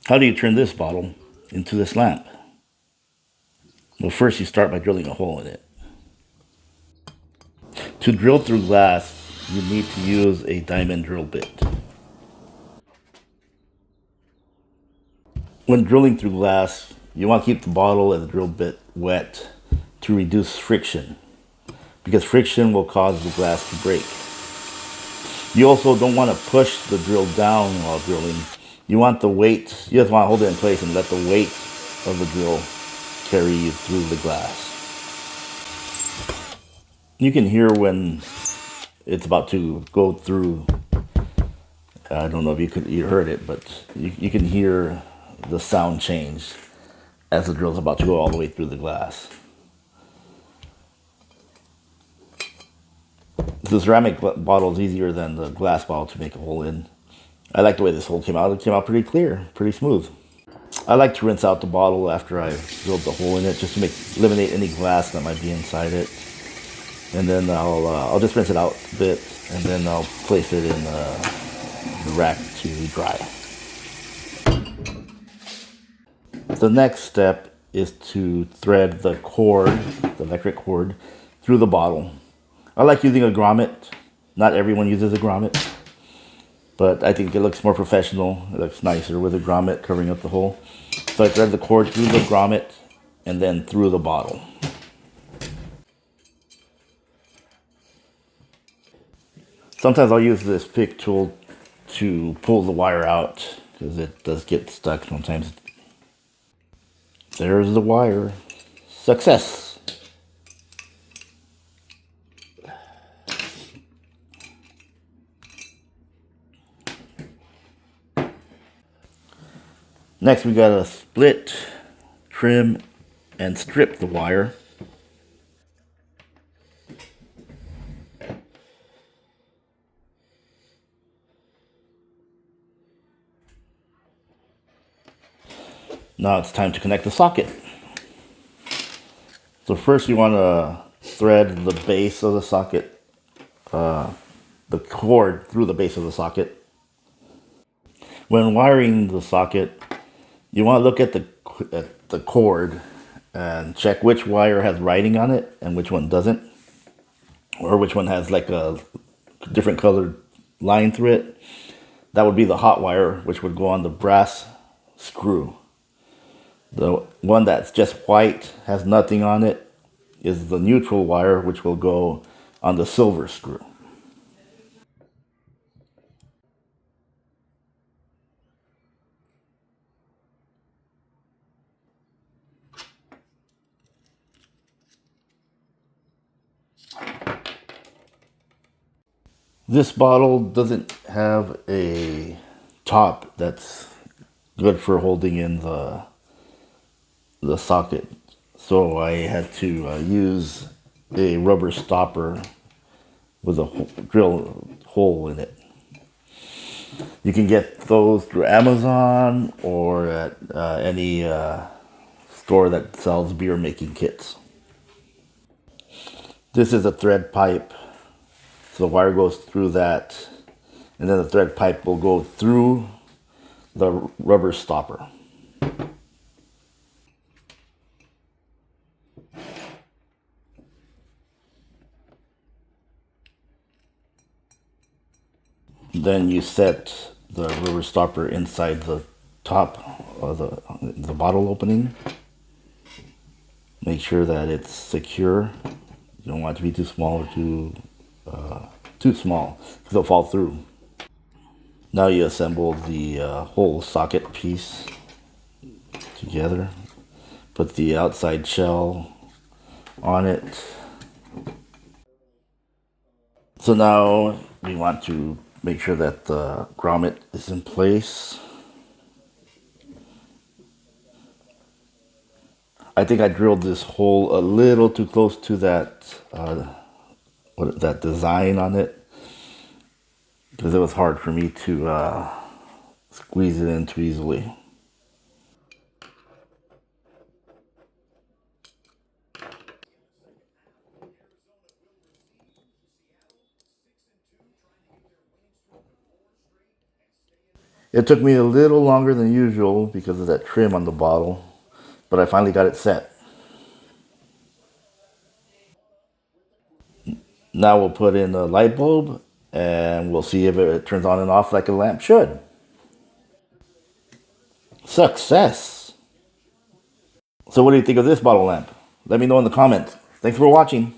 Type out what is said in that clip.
How do you turn this bottle into this lamp? Well, first you start by drilling a hole in it. To drill through glass, you need to use a diamond drill bit. When drilling through glass, you want to keep the bottle and the drill bit wet to reduce friction, because friction will cause the glass to break. You also don't want to push the drill down while drilling. You want the weight, you just want to hold it in place and let the weight of the drill carry you through the glass. You can hear when it's about to go through. I don't know if you heard it, but you can hear the sound change as the drill's about to go all the way through the glass. The ceramic bottle is easier than the glass bottle to make a hole in. I like the way this hole came out. It came out pretty clear, pretty smooth. I like to rinse out the bottle after I drilled the hole in it, just to eliminate any glass that might be inside it. And then I'll just rinse it out a bit, and then I'll place it in the rack to dry. The next step is to thread the cord, the electric cord, through the bottle. I like using a grommet. Not everyone uses a grommet, but I think it looks more professional. It looks nicer with a grommet covering up the hole. So I thread the cord through the grommet and then through the bottle. Sometimes I'll use this pick tool to pull the wire out because it does get stuck sometimes. There's the wire. Success! Next we gotta split, trim, and strip the wire. Now it's time to connect the socket. So first you want to thread the base of the socket, the cord through the base of the socket. When wiring the socket, you want to look at the cord and check which wire has writing on it and which one doesn't, or which one has like a different colored line through it. That would be the hot wire, which would go on the brass screw. The one that's just white, has nothing on it, is the neutral wire, which will go on the silver screw. This bottle doesn't have a top that's good for holding in the socket, so I had to use a rubber stopper with a drill hole in it. You can get those through Amazon or at any store that sells beer making kits. This is a thread pipe, so the wire goes through that, and then the thread pipe will go through the rubber stopper. Then you set the rubber stopper inside the top of the bottle opening. Make sure that it's secure. You don't want it to be too small or too small because it'll fall through. Now you assemble the whole socket piece together. Put the outside shell on it. So now we want to make sure that the grommet is in place. I think I drilled this hole a little too close to that that design on it, because it was hard for me to squeeze it in too easily. It took me a little longer than usual because of that trim on the bottle, but I finally got it set. Now we'll put in a light bulb and we'll see if it turns on and off like a lamp should. Success! So what do you think of this bottle lamp? Let me know in the comments. Thanks for watching.